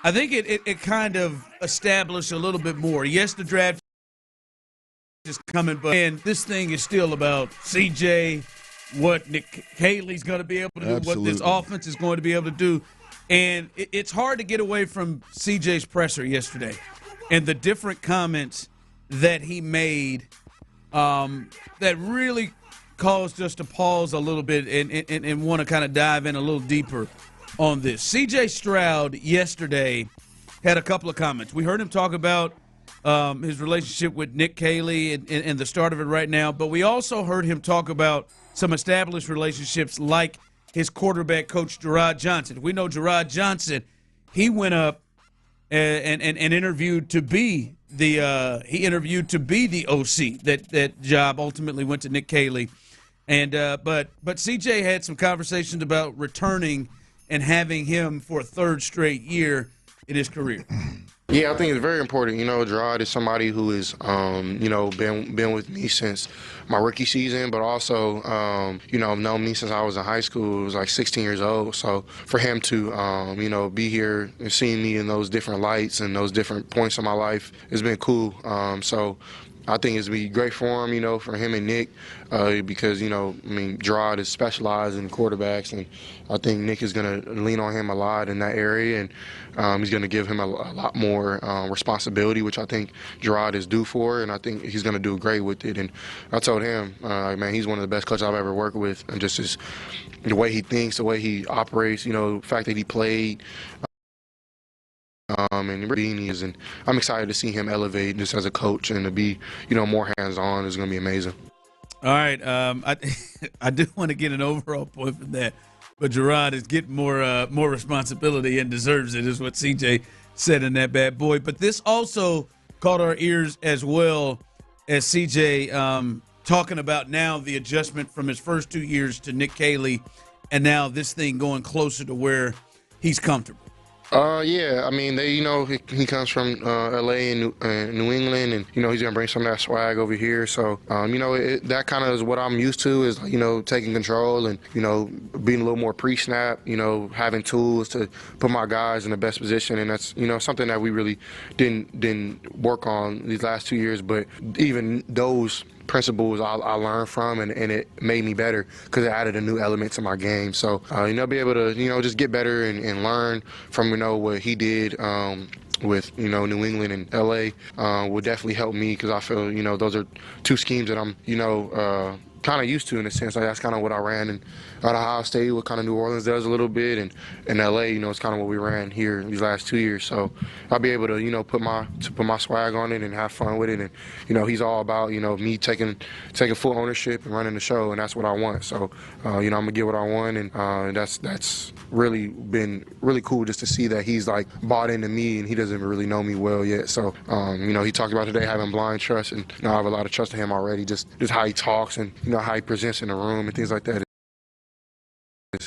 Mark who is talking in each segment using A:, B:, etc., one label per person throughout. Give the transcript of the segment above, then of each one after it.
A: I think it kind of established a little bit more. Yes, the draft is coming, but this thing is still about CJ, what Nick Caley's going to be able to do,
B: Absolutely.
A: what this offense is going to be able to do. And it's hard to get away from CJ's presser yesterday and the different comments that he made that really caused us to pause a little bit and want to kind of dive in a little deeper on this. CJ Shroud yesterday had a couple of comments. We heard him talk about his relationship with Nick Caley and the start of it right now, but we also heard him talk about some established relationships like his quarterback coach, Gerard Johnson. We know Gerard Johnson, he went up and interviewed to be the OC. That job ultimately went to Nick Caley. And but CJ had some conversations about returning and having him for a third straight year in his career.
C: Yeah, I think it's very important. Gerard is somebody who is, been with me since my rookie season, but also, known me since I was in high school. I was like 16 years old. So for him to, be here and seeing me in those different lights and those different points in my life, it's been cool. So I think it's be great for him, for him and Nick, because, Gerard is specialized in quarterbacks, and I think Nick is going to lean on him a lot in that area, and he's going to give him a lot more responsibility, which I think Gerard is due for, and I think he's going to do great with it. And I told him, man, he's one of the best coaches I've ever worked with, and just the way he thinks, the way he operates, the fact that he played. And I'm excited to see him elevate just as a coach and to be, more hands-on is going to be amazing.
A: All right, I do want to get an overall point from that, but Gerard is getting more responsibility and deserves it, is what CJ said in that bad boy. But this also caught our ears as well as CJ talking about now the adjustment from his first 2 years to Nick Caley, and now this thing going closer to where he's comfortable.
C: Yeah, he comes from L.A. and New England, and, he's going to bring some of that swag over here. So, that kind of is what I'm used to is, taking control and, being a little more pre-snap, having tools to put my guys in the best position. And that's, something that we really didn't work on these last 2 years. But even those principles I learned from, and it made me better because it added a new element to my game. So, be able to, just get better and learn from, what he did with, New England and L.A. Will definitely help me because I feel, those are two schemes that I'm, kind of used to in a sense. Like that's kind of what I ran in at Ohio State, what kind of New Orleans does a little bit, and in LA, it's kind of what we ran here these last 2 years. So I'll be able to, put my swag on it and have fun with it. And he's all about, me taking full ownership and running the show, and that's what I want. So I'm gonna get what I want, and that's really been really cool just to see that he's like bought into me, and he doesn't really know me well yet. So he talked about today having blind trust, and I have a lot of trust in him already. Just how he talks and how he presents in the room and things like that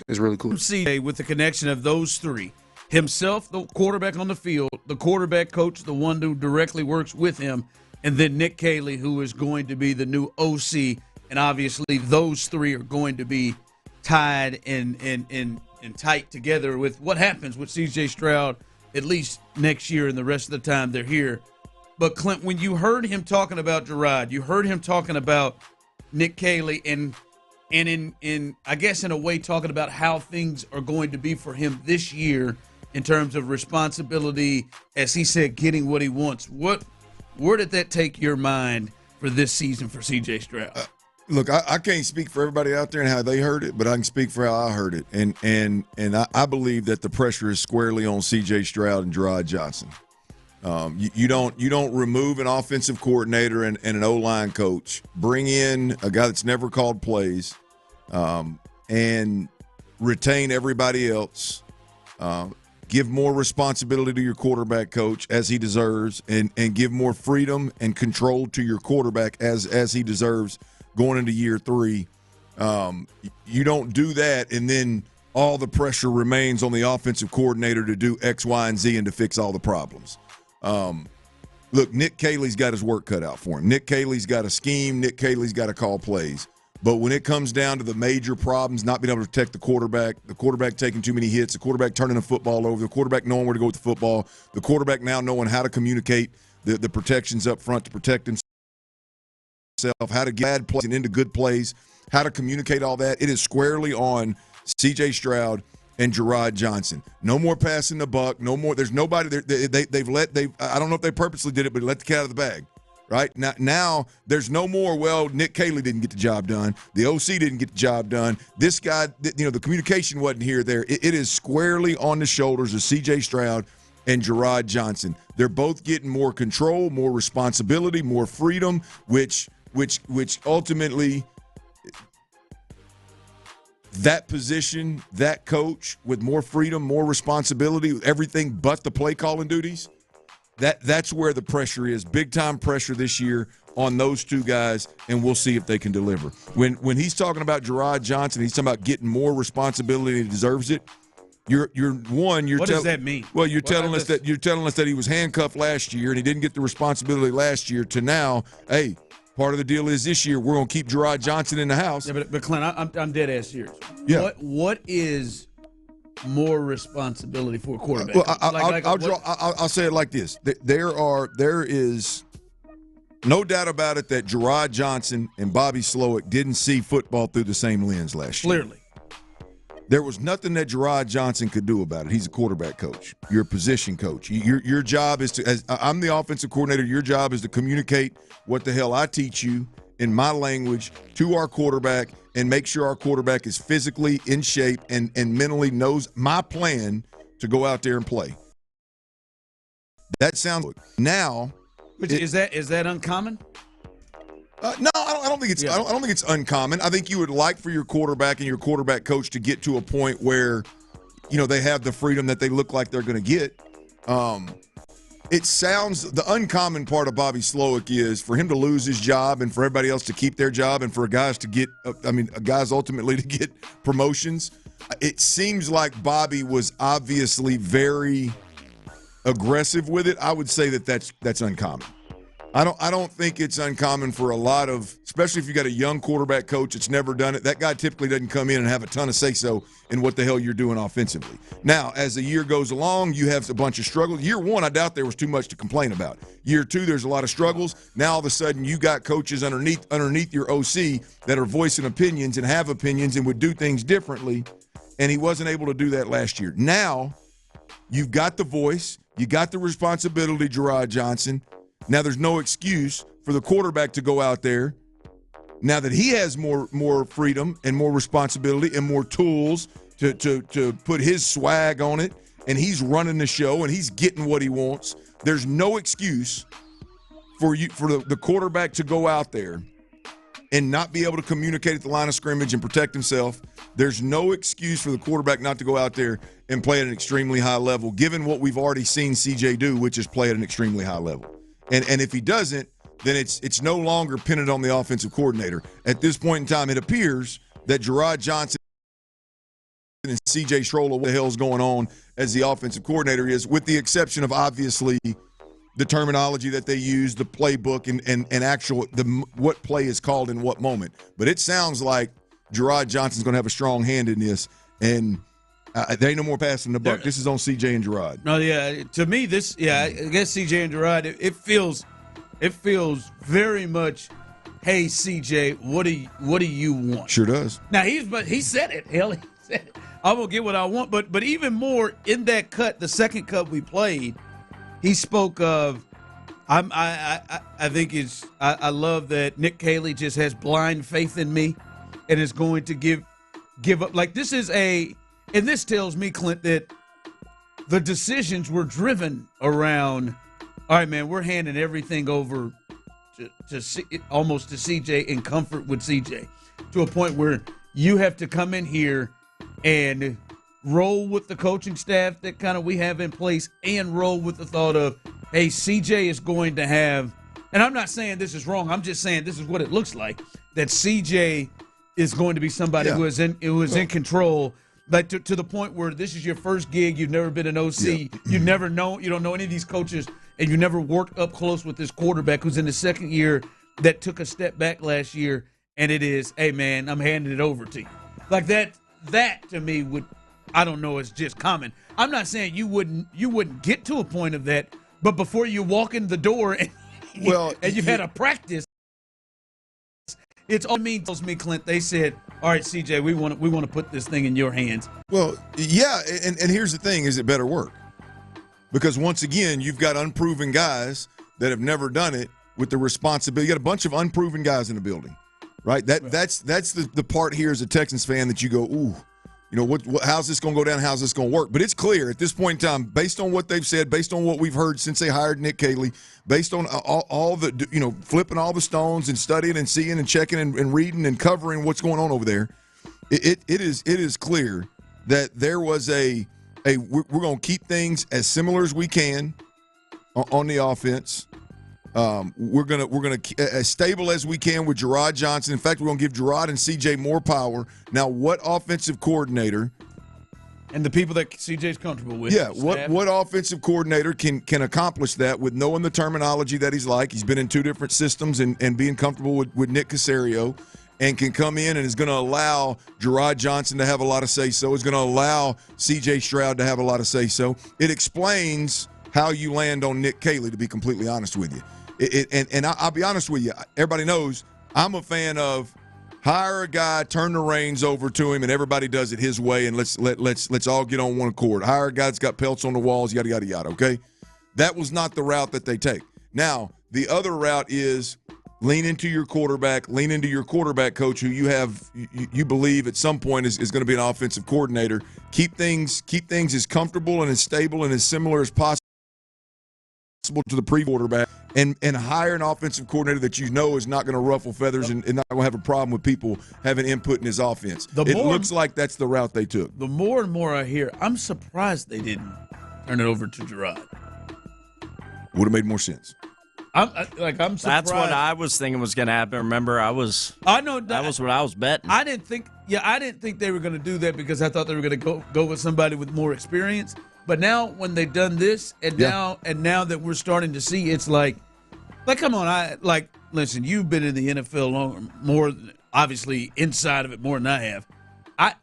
C: is really cool.
A: CJ, with the connection of those three, himself, the quarterback on the field, the quarterback coach, the one who directly works with him, and then Nick Caley, who is going to be the new OC, and obviously those three are going to be tied and tight together with what happens with CJ Shroud at least next year and the rest of the time they're here. But Clint, when you heard him talking about Gerard, you heard him talking about Nick Caley and in I guess in a way talking about how things are going to be for him this year in terms of responsibility, as he said, getting what he wants. Where did that take your mind for this season for CJ Stroud?
B: Look, I can't speak for everybody out there and how they heard it, but I can speak for how I heard it. And I believe that the pressure is squarely on CJ Stroud and Jerrod Johnson. You don't remove an offensive coordinator and an O-line coach, bring in a guy that's never called plays, and retain everybody else. Give more responsibility to your quarterback coach as he deserves, and give more freedom and control to your quarterback as he deserves going into year 3. You don't do that and then all the pressure remains on the offensive coordinator to do X, Y, and Z and to fix all the problems. Look, Nick Caley's got his work cut out for him. Nick Caley's got a scheme. Nick Caley's got to call plays. But when it comes down to the major problems, not being able to protect the quarterback taking too many hits, the quarterback turning the football over, the quarterback knowing where to go with the football, the quarterback now knowing how to communicate the protections up front to protect himself, how to get bad plays and into good plays, how to communicate all that, it is squarely on CJ Shroud and Jerrod Johnson. No more passing the buck. No more. There's nobody. I don't know if they purposely did it, but let the cat out of the bag. Right now, there's no more. Well, Nick Caley didn't get the job done. The OC didn't get the job done. This guy, the communication wasn't here. It is squarely on the shoulders of CJ Shroud and Jerrod Johnson. They're both getting more control, more responsibility, more freedom, which ultimately, that position, that coach with more freedom, more responsibility, everything but the play calling duties. That's where the pressure is. Big time pressure this year on those two guys, and we'll see if they can deliver. When he's talking about Jerrod Johnson, he's talking about getting more responsibility and he deserves it. What does that mean? Well, you're telling us that he was handcuffed last year and he didn't get the responsibility last year to now, hey, part of the deal is this year we're going to keep Jerrod Johnson in the house.
A: Yeah, but Clint, I'm dead ass serious.
B: Yeah.
A: What is more responsibility for a quarterback?
B: Well, I'll say it like this: there is no doubt about it that Jerrod Johnson and Bobby Slowick didn't see football through the same lens last year.
A: Clearly,
B: there was nothing that Jerrod Johnson could do about it. He's a quarterback coach. You're a position coach. Your job is to, as I'm the offensive coordinator, your job is to communicate what the hell I teach you in my language to our quarterback and make sure our quarterback is physically in shape and mentally knows my plan to go out there and play. That sounds now.
A: Is that uncommon?
B: No, I don't think it's. Yeah. I don't think it's uncommon. I think you would like for your quarterback and your quarterback coach to get to a point where, they have the freedom that they look like they're going to get. It sounds, the uncommon part of Bobby Slowick is for him to lose his job and for everybody else to keep their job and for guys ultimately to get promotions. It seems like Bobby was obviously very aggressive with it. I would say that's uncommon. I don't think it's uncommon for a lot of, especially if you got a young quarterback coach that's never done it. That guy typically doesn't come in and have a ton of say-so in what the hell you're doing offensively. Now, as the year goes along, you have a bunch of struggles. Year one, I doubt there was too much to complain about. Year two, there's a lot of struggles. Now, all of a sudden, you got coaches underneath your OC that are voicing opinions and have opinions and would do things differently, and he wasn't able to do that last year. Now, you've got the voice. You got the responsibility, Jerrod Johnson. Now there's no excuse for the quarterback to go out there now that he has more freedom and more responsibility and more tools to put his swag on it, and he's running the show and he's getting what he wants. There's no excuse for the quarterback to go out there and not be able to communicate at the line of scrimmage and protect himself. There's no excuse for the quarterback not to go out there and play at an extremely high level, given what we've already seen CJ do, which is play at an extremely high level. And if he doesn't, then it's no longer pinned on the offensive coordinator. At this point in time, it appears that Jerrod Johnson and CJ Shroud, what the hell's going on as the offensive coordinator is, with the exception of obviously the terminology that they use, the playbook, and actual what play is called in what moment. But it sounds like Jerrod Johnson's going to have a strong hand in this, and there ain't no more passing the buck. This is on CJ and Jerrod.
A: No, yeah. To me, I guess CJ and Jerrod, it feels very much, hey, CJ, what do you want?
B: Sure does.
A: Now he said it. Hell, he said it. I'm gonna get what I want. But even more in that cut, the second cut we played, he spoke of. I think I love that Nick Caley just has blind faith in me, and is going to give up. Like this is and this tells me, Clint, that the decisions were driven around, all right, man, we're handing everything over almost to CJ in comfort with CJ, to a point where you have to come in here and roll with the coaching staff that kind of we have in place and roll with the thought of, hey, CJ is going to have, and I'm not saying this is wrong, I'm just saying this is what it looks like, that CJ is going to be somebody who is in control. Like to the point where this is your first gig, you've never been an OC, you don't know any of these coaches, and you never worked up close with this quarterback who's in the second year that took a step back last year, and it is, hey man, I'm handing it over to you. Like that to me would, I don't know, it's just common. I'm not saying you wouldn't get to a point of that, but before you walk in the door and, you've had a practice, it's all me tells me, Clint. They said, all right, CJ, we want to put this thing in your hands.
B: Well, yeah, and here's the thing: is it better work? Because once again, you've got unproven guys that have never done it with the responsibility. You got a bunch of unproven guys in the building, right? That's the part here as a Texans fan that you go, ooh, you know, what how's this going to go down? How's this going to work? But it's clear at this point in time, based on what they've said, based on what we've heard since they hired Nick Caley, based on all the, you know, flipping all the stones and studying and seeing and checking and reading and covering what's going on over there, it is clear that there was we're going to keep things as similar as we can on the offense. We're gonna as stable as we can with Jerrod Johnson. In fact, we're gonna give Jerrod and CJ more power. Now, what offensive coordinator
A: and the people that CJ's comfortable with?
B: Yeah, what offensive coordinator can accomplish that with knowing the terminology that he's like? He's been in two different systems and being comfortable with Nick Caserio, and can come in and is going to allow Jerrod Johnson to have a lot of say-so. Is going to allow CJ Shroud to have a lot of say-so. It explains how you land on Nick Caley, to be completely honest with you. And I'll be honest with you. Everybody knows I'm a fan of hire a guy, turn the reins over to him, and everybody does it his way, and let's all get on one accord. Hire a guy that's got pelts on the walls, yada yada yada. Okay, that was not the route that they take. Now the other route is lean into your quarterback coach, who you believe at some point is going to be an offensive coordinator. Keep things as comfortable and as stable and as similar as possible to the pre-quarterback, and hire an offensive coordinator that you know is not going to ruffle feathers and not going to have a problem with people having input in his offense. Looks like that's the route they took.
A: The more and more I hear, I'm surprised they didn't turn it over to Jerrod.
B: Would have made more sense.
A: I'm surprised.
D: That's what I was thinking was going to happen. Remember, that was what I was betting.
A: I didn't think they were going to do that because I thought they were going to go with somebody with more experience. But now when they've done this, now that we're starting to see, it's like come on, listen, you've been in the NFL more obviously inside of it more than I have. I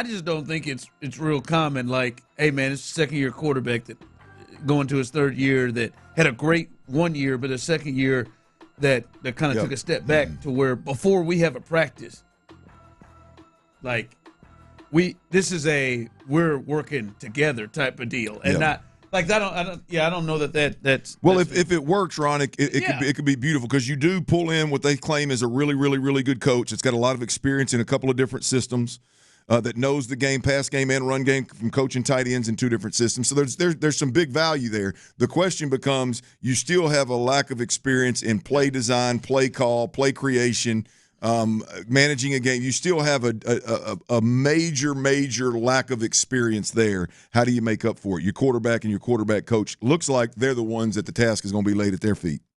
A: just don't think it's real common. Like, hey man, it's a second-year quarterback that going to his third year that had a great 1 year, but a second year that kind of took a step back to where before we have a practice, like we're working together type of deal, and not like that. I don't know that's
B: well. If it works, Ron, it could be beautiful because you do pull in what they claim is a really, really, really good coach. It's got a lot of experience in a couple of different systems. That knows the game, pass game and run game, from coaching tight ends in two different systems. So there's some big value there. The question becomes, you still have a lack of experience in play design, play call, play creation, managing a game. You still have a major lack of experience there. How do you make up for it? Your quarterback and your quarterback coach looks like they're the ones that the task is going to be laid at their feet.